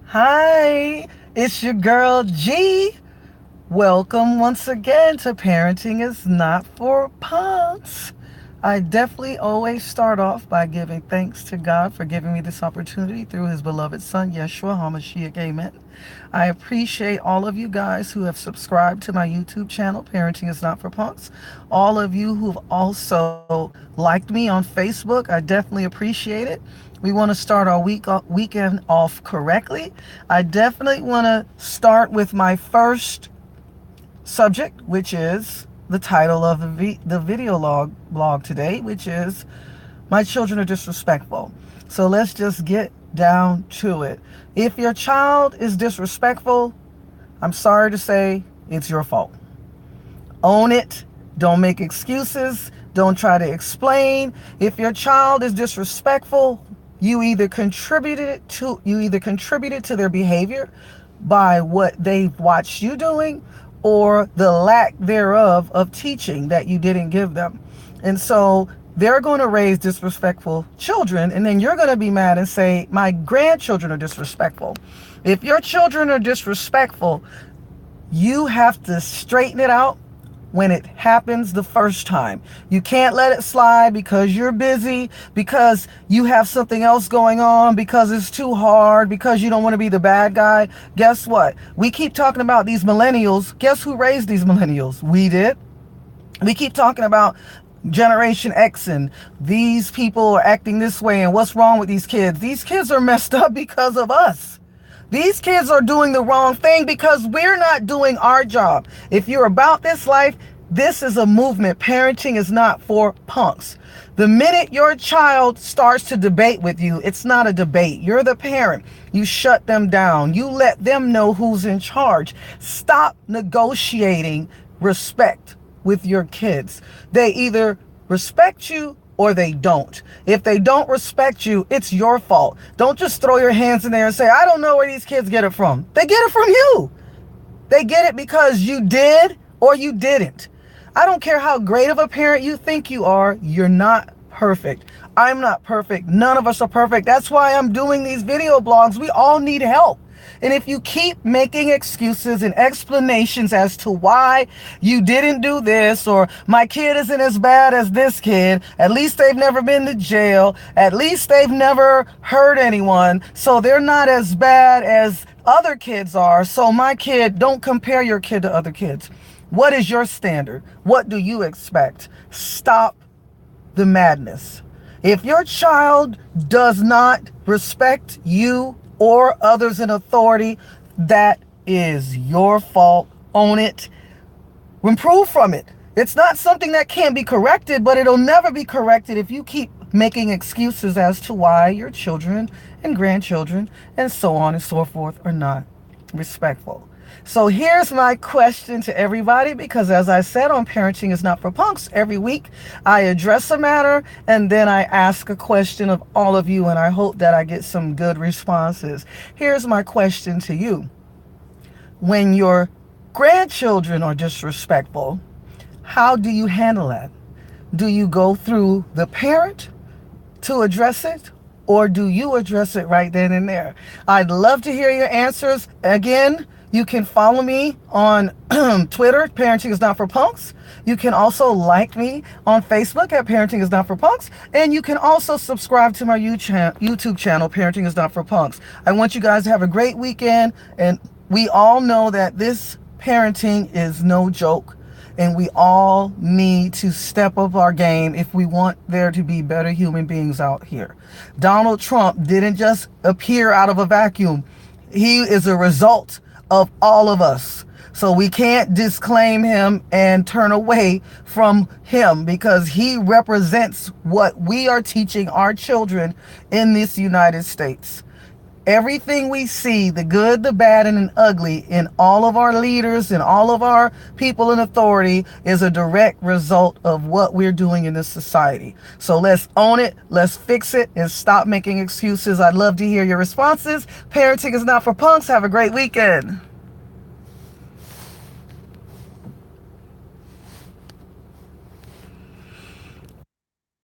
Hi, it's your girl G. Welcome once again to Parenting is Not for Punks. I definitely always start off by giving thanks to God for giving me this opportunity through his beloved son, Yeshua HaMashiach. Amen. I appreciate all of you guys who have subscribed to my YouTube channel, Parenting is Not for Punks. All of you who've also liked me on Facebook, I definitely appreciate it. We want to start our weekend off correctly. I definitely want to start with my first subject, which is the title of the video blog today, which is My Children Are Disrespectful. So let's just get down to it. If your child is disrespectful, I'm sorry to say it's your fault. Own it. Don't make excuses. Don't try to explain. If your child is disrespectful, you either contributed to their behavior by what they've watched you doing or the lack thereof of teaching that you didn't give them. And so they're going to raise disrespectful children, and then you're going to be mad and say, my grandchildren are disrespectful. If your children are disrespectful, you have to straighten it out when it happens the first time. You can't let it slide because you're busy, because you have something else going on, because it's too hard, because you don't want to be the bad guy. Guess what? We keep talking about these millennials. Guess who raised these millennials? We did. We keep talking about Generation X and these people are acting this way and what's wrong with these kids. These kids are messed up because of us. These kids are doing the wrong thing because we're not doing our job. If you're about this life, this is a movement. Parenting is not for punks. The minute your child starts to debate with you, it's not a debate. You're the parent. You shut them down. You let them know who's in charge. Stop negotiating respect with your kids. They either respect you or they don't. If they don't respect you, it's your fault. Don't just throw your hands in there and say, I don't know where these kids get it from. They get it from you. They get it because you did or you didn't. I don't care how great of a parent you think you are. You're not perfect. I'm not perfect. None of us are perfect. That's why I'm doing these video blogs. We all need help. And if you keep making excuses and explanations as to why you didn't do this, or my kid isn't as bad as this kid, at least they've never been to jail, at least they've never hurt anyone, so they're not as bad as other kids are, so my kid, don't compare your kid to other kids. What is your standard? What do you expect? Stop the madness. If your child does not respect you or others in authority, that is your fault. Own it. Improve from it. It's not something that can't be corrected, but it'll never be corrected if you keep making excuses as to why your children and grandchildren and so on and so forth are not respectful. So here's my question to everybody, because as I said on Parenting is Not for Punks, every week I address a matter and then I ask a question of all of you, and I hope that I get some good responses. Here's my question to you. When your grandchildren are disrespectful, how do you handle that? Do you go through the parent to address it, or do you address it right then and there? I'd love to hear your answers. Again, you can follow me on Twitter, Parenting is Not for Punks. You can also like me on Facebook at Parenting is Not for Punks. And you can also subscribe to my YouTube channel, Parenting is Not for Punks. I want you guys to have a great weekend. And we all know that this parenting is no joke. And we all need to step up our game if we want there to be better human beings out here. Donald Trump didn't just appear out of a vacuum. He is a result of all of us. So we can't disclaim him and turn away from him, because he represents what we are teaching our children in this United States. Everything we see, the good, the bad, and the ugly in all of our leaders and all of our people in authority is a direct result of what we're doing in this society. So let's own it, let's fix it, and stop making excuses. I'd love to hear your responses. Parenting is Not for Punks. Have a great weekend.